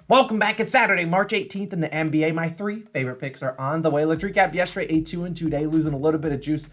Welcome back. It's Saturday, March 18th in the NBA. My three favorite picks are on the way. Let's recap yesterday, a 2-2 day, losing a little bit of juice.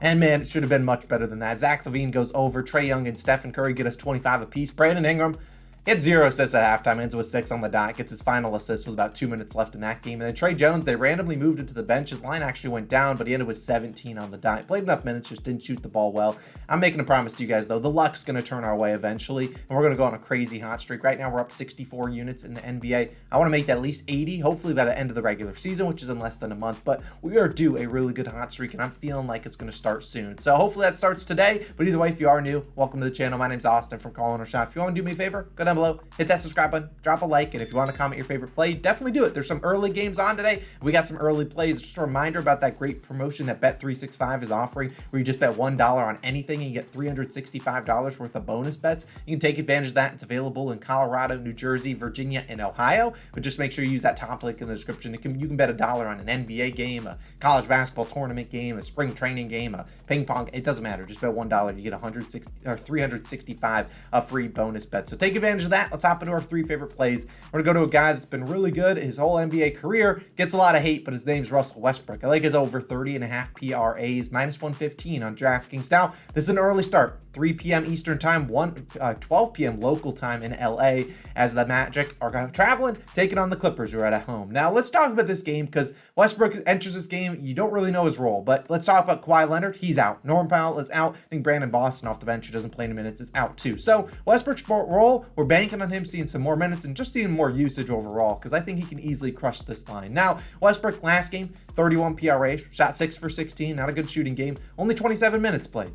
And man, it should have been much better than that. Zach LaVine goes over. Trae Young and Stephen Curry get us 25 apiece. Brandon Ingram, he had 0 assists at halftime, ends with 6 on the dot, gets his final assist with about 2 minutes left in that game. And then Trae Jones, they randomly moved into the bench. His line actually went down, but he ended with 17 on the dot. Played enough minutes, just didn't shoot the ball well. I'm making a promise to you guys, though. The luck's going to turn our way eventually, and we're going to go on a crazy hot streak. Right now, we're up 64 units in the NBA. I want to make that at least 80, hopefully by the end of the regular season, which is in less than a month. But we are due a really good hot streak, and I'm feeling like it's going to start soon. So hopefully that starts today. But either way, if you are new, welcome to the channel. My name's Austin from Calling Our Shot. If you want to do me a favor, go down below, hit that subscribe button, drop a like, and if you want to comment your favorite play, definitely do it. There's some early games on today. We got some early plays. Just a reminder about that great promotion that Bet365 is offering, where you just bet $1 on anything and you get $365 worth of bonus bets. You can take advantage of that. It's available in Colorado, New Jersey, Virginia, and Ohio. But just make sure you use that top link in the description. You can bet $1 on an NBA game, a college basketball tournament game, a spring training game, a ping pong. It doesn't matter. Just bet $1. You get 365 free bonus bets. So take advantage of that. Let's hop into our three favorite plays. We're going to go to a guy that's been really good his whole NBA career, gets a lot of hate, but his name's Russell Westbrook. I like his over 30.5 PRAs, minus 115 on DraftKings. Now, this is an early start, 3 p.m. Eastern time, 12 p.m. local time in LA, as the Magic are traveling, taking on the Clippers, who are at home. Now, let's talk about this game, because Westbrook enters this game, you don't really know his role, but let's talk about Kawhi Leonard. He's out. Norm Powell is out. I think Brandon Boston off the bench, who doesn't play any minutes, is out too. So Westbrook's role, we're banking on him seeing some more minutes and just seeing more usage overall, because I think he can easily crush this line. Now, Westbrook last game, 31 PRA, shot 6 for 16, not a good shooting game, only 27 minutes played.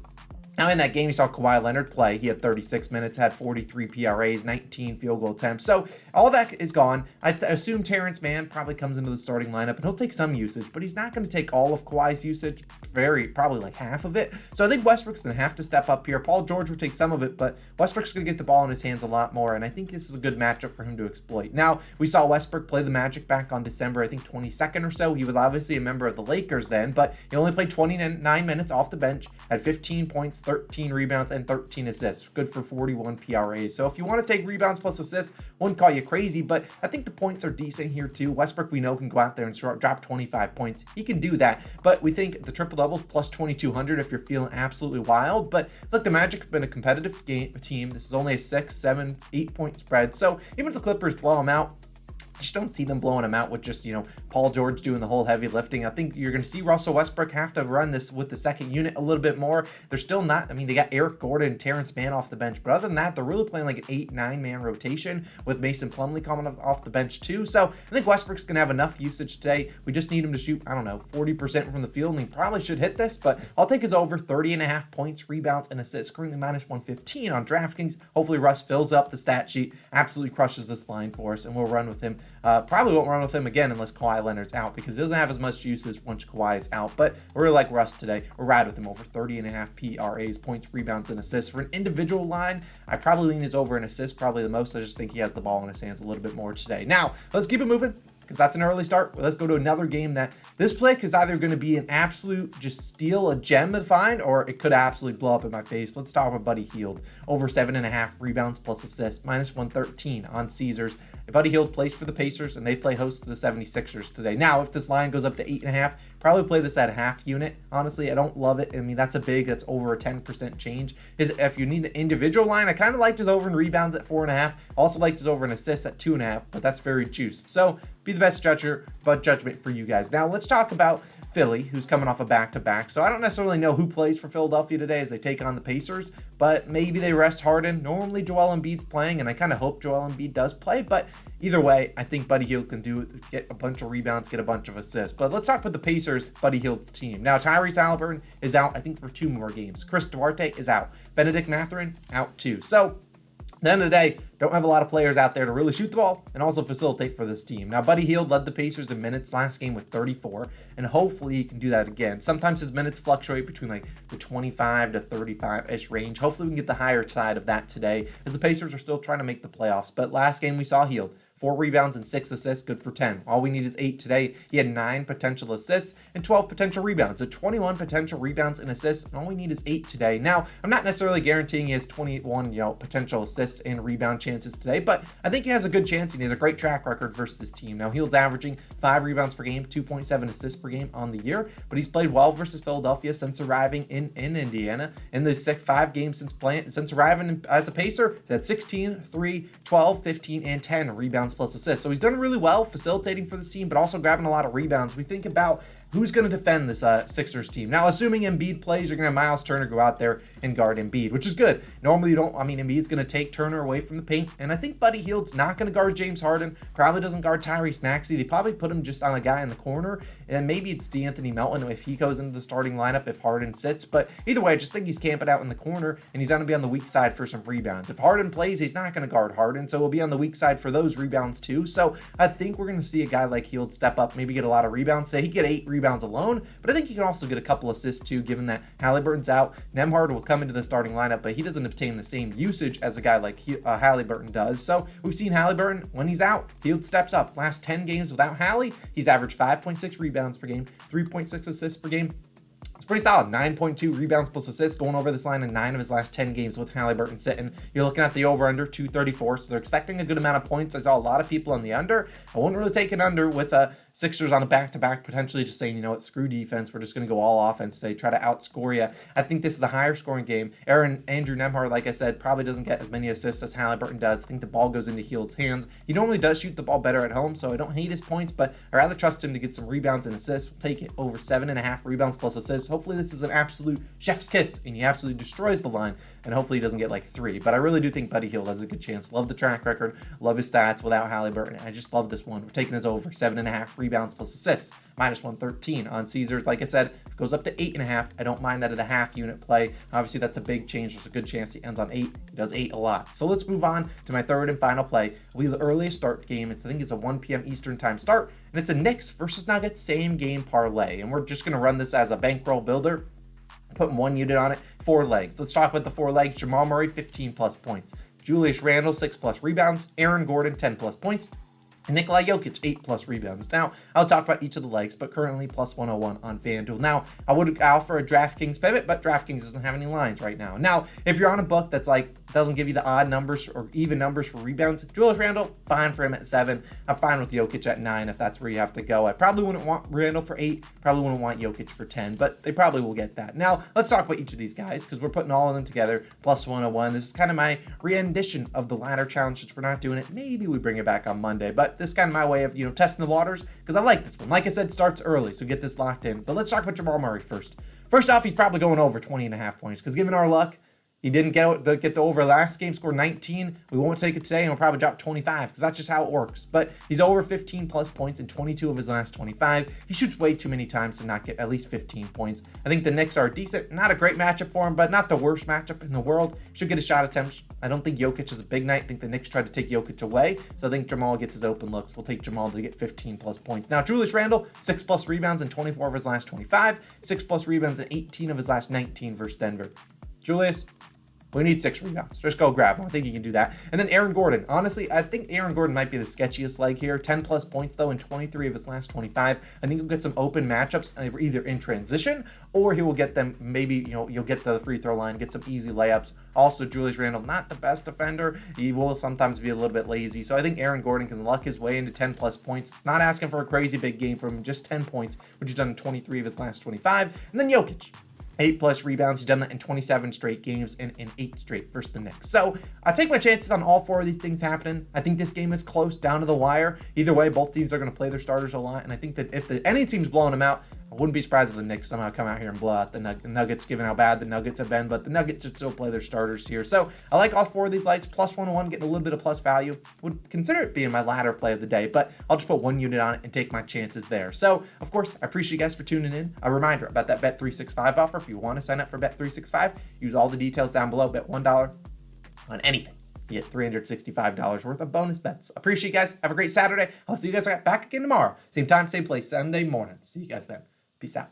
Now, in that game, you saw Kawhi Leonard play. He had 36 minutes, had 43 PRAs, 19 field goal attempts. So all that is gone. I assume Terrence Mann probably comes into the starting lineup, and he'll take some usage, but he's not going to take all of Kawhi's usage, probably like half of it. So I think Westbrook's going to have to step up here. Paul George will take some of it, but Westbrook's going to get the ball in his hands a lot more, and I think this is a good matchup for him to exploit. Now, we saw Westbrook play the Magic back on December, I think, 22nd or so. He was obviously a member of the Lakers then, but he only played 29 minutes off the bench, had 15 points, 13 rebounds, and 13 assists. Good for 41 PRAs. So if you want to take rebounds plus assists, wouldn't call you crazy, but I think the points are decent here too. Westbrook, we know, can go out there and drop 25 points. He can do that, but we think the triple doubles plus 2,200 if you're feeling absolutely wild. But look, the Magic have been a competitive team. This is only a 6, 7, 8-point spread. So even if the Clippers blow them out, I just don't see them blowing him out with just, Paul George doing the whole heavy lifting. I think you're going to see Russell Westbrook have to run this with the second unit a little bit more. They're still not, they got Eric Gordon and Terrence Mann off the bench, but other than that, they're really playing like an 8-9 man rotation with Mason Plumlee coming off the bench too. So I think Westbrook's going to have enough usage today. We just need him to shoot, 40% from the field, and he probably should hit this, but I'll take his over 30.5 points, rebounds, and assists, currently minus 115 on DraftKings. Hopefully Russ fills up the stat sheet, absolutely crushes this line for us, and we'll run with him. Probably won't run with him again unless Kawhi Leonard's out, because he doesn't have as much usage once Kawhi is out. But we're really like Russ today. We're ride with him over 30.5 PRAs, points, rebounds, and assists. For an individual line, I probably lean his over an assist, probably the most. I just think he has the ball in his hands a little bit more today. Now, let's keep it moving, because that's an early start. Let's go to another game that this play is either going to be an absolute just steal, a gem to find, or it could absolutely blow up in my face. Let's talk about Buddy Hield. Over 7.5 rebounds plus assists, minus 113 on Caesars. Buddy Hield plays for the Pacers, and they play host to the 76ers today. Now, if this line goes up to 8.5, probably play this at a half unit. Honestly, I don't love it. That's that's over a 10% change. If you need an individual line, I kind of liked his over in rebounds at 4.5. Also liked his over in assists at 2.5, but that's very juiced. So be the best judgment for you guys. Now, let's talk about Philly, who's coming off a back-to-back. So I don't necessarily know who plays for Philadelphia today as they take on the Pacers, but maybe they rest Harden. Normally Joel Embiid's playing, and I kind of hope Joel Embiid does play, but either way, I think Buddy Hield can get a bunch of rebounds, get a bunch of assists. But let's talk about the Pacers, Buddy Hield's team. Now, Tyrese Haliburton is out, I think, for 2 more games. Chris Duarte is out. Benedict Mathurin out too. So at the end of the day, don't have a lot of players out there to really shoot the ball and also facilitate for this team. Now, Buddy Hield led the Pacers in minutes last game with 34, and hopefully he can do that again. Sometimes his minutes fluctuate between like the 25 to 35-ish range. Hopefully we can get the higher side of that today, as the Pacers are still trying to make the playoffs. But last game we saw Hield, 4 rebounds and 6 assists, good for 10. All we need is 8 today. He had 9 potential assists and 12 potential rebounds. So 21 potential rebounds and assists, and all we need is 8 today. Now, I'm not necessarily guaranteeing he has 21, potential assists and rebound chances today, but I think he has a good chance, and he has a great track record versus this team. Now, Hield's averaging 5 rebounds per game, 2.7 assists per game on the year, but he's played well versus Philadelphia since arriving in Indiana. In the 5 games since arriving as a Pacer, he had 16, 3, 12, 15, and 10 rebounds plus assists. So he's done really well facilitating for the team, but also grabbing a lot of rebounds. We think about who's going to defend this Sixers team. Now, assuming Embiid plays, you're going to have Miles Turner go out there and guard Embiid, which is good. Normally, Embiid's going to take Turner away from the paint, and I think Buddy Hield's not going to guard James Harden, probably doesn't guard Tyrese Maxey. They probably put him just on a guy in the corner, and maybe it's DeAnthony Melton if he goes into the starting lineup if Harden sits, but either way, I just think he's camping out in the corner, and he's going to be on the weak side for some rebounds. If Harden plays, he's not going to guard Harden, so he'll be on the weak side for those rebounds too. So I think we're going to see a guy like Hield step up, maybe get a lot of rebounds today. He get 8 rebounds alone, but I think he can also get a couple assists too, given that Halliburton's out. Nembhard will come into the starting lineup, but he doesn't obtain the same usage as a guy like Halliburton does. So we've seen Halliburton, when he's out, Hield steps up. Last 10 games without Hallie, he's averaged 5.6 rebounds per game, 3.6 assists per game. It's pretty solid. 9.2 rebounds plus assists, going over this line in 9 of his last 10 games with Halliburton sitting. You're looking at the over-under 234, so they're expecting a good amount of points. I saw a lot of people on the under. I wouldn't really take an under with Sixers on a back-to-back, potentially just saying, screw defense. We're just going to go all offense today, try to outscore you. I think this is a higher scoring game. Andrew Nembhard, like I said, probably doesn't get as many assists as Halliburton does. I think the ball goes into Hield's hands. He normally does shoot the ball better at home, so I don't hate his points, but I rather trust him to get some rebounds and assists. We'll take it over 7.5 rebounds plus assists. Hopefully this is an absolute chef's kiss, and he absolutely destroys the line, and hopefully he doesn't get like 3. But I really do think Buddy Hield has a good chance. Love the track record, love his stats without Halliburton. I just love this one. We're taking this over 7.5 rebounds plus assists, minus 113 on Caesars. Like I said, if it goes up to 8.5, I don't mind that at a half unit play. Obviously, that's a big change. There's a good chance he ends on 8. He does 8 a lot. So let's move on to my third and final play. It'll be the earliest start game. I think it's a 1 p.m. Eastern time start, and it's a Knicks versus Nuggets same game parlay. And we're just going to run this as a bankroll builder. Putting 1 unit on it, 4 legs. Let's talk about the 4 legs. Jamal Murray, 15 plus points. Julius Randle, 6 plus rebounds. Aaron Gordon, 10 plus points. And Nikola Jokic, 8 plus rebounds. Now, I'll talk about each of the legs, but currently plus 101 on FanDuel. Now, I would offer a DraftKings pivot, but DraftKings doesn't have any lines right now. Now, if you're on a book that's doesn't give you the odd numbers or even numbers for rebounds, Julius Randle, fine for him at 7. I'm fine with Jokic at 9 if that's where you have to go. I probably wouldn't want Randle for 8, probably wouldn't want Jokic for 10, but they probably will get that. Now, let's talk about each of these guys because we're putting all of them together, plus 101. This is kind of my rendition of the ladder challenge since we're not doing it. Maybe we bring it back on Monday, but this is kind of my way of testing the waters because I like this one. Like I said, starts early, so get this locked in. But let's talk about Jamal Murray first. First off, he's probably going over 20.5 points because given our luck, he didn't get the over last game, scored 19. We won't take it today, and he'll probably drop 25 because that's just how it works. But he's over 15 plus points in 22 of his last 25. He shoots way too many times to not get at least 15 points. I think the Knicks are decent. Not a great matchup for him, but not the worst matchup in the world. Should get a shot attempt. I don't think Jokic is a big night. I think the Knicks tried to take Jokic away, so I think Jamal gets his open looks. We'll take Jamal to get 15 plus points. Now, Julius Randle, 6 plus rebounds in 24 of his last 25. 6 plus rebounds in 18 of his last 19 versus Denver. Julius, we need 6 rebounds. Just go grab him. I think he can do that. And then Aaron Gordon. Honestly, I think Aaron Gordon might be the sketchiest leg here. 10 plus points, though, in 23 of his last 25. I think he'll get some open matchups either in transition or he will get them maybe, you'll get to the free throw line, get some easy layups. Also, Julius Randle, not the best defender. He will sometimes be a little bit lazy. So I think Aaron Gordon can luck his way into 10 plus points. It's not asking for a crazy big game from him, just 10 points, which he's done in 23 of his last 25. And then Jokic. 8 plus rebounds. He's done that in 27 straight games and in 8 straight versus the Knicks. So I take my chances on all 4 of these things happening. I think this game is close, down to the wire. Either way, both teams are going to play their starters a lot. And I think that if any team's blowing them out, I wouldn't be surprised if the Knicks somehow come out here and blow out the Nuggets, given how bad the Nuggets have been. But the Nuggets should still play their starters here. So I like all 4 of these lights. Plus 101, getting a little bit of plus value. Would consider it being my ladder play of the day. But I'll just put 1 unit on it and take my chances there. So, of course, I appreciate you guys for tuning in. A reminder about that Bet365 offer. If you want to sign up for Bet365, use all the details down below. Bet $1 on anything. You get $365 worth of bonus bets. Appreciate you guys. Have a great Saturday. I'll see you guys back again tomorrow. Same time, same place, Sunday morning. See you guys then. Peace out.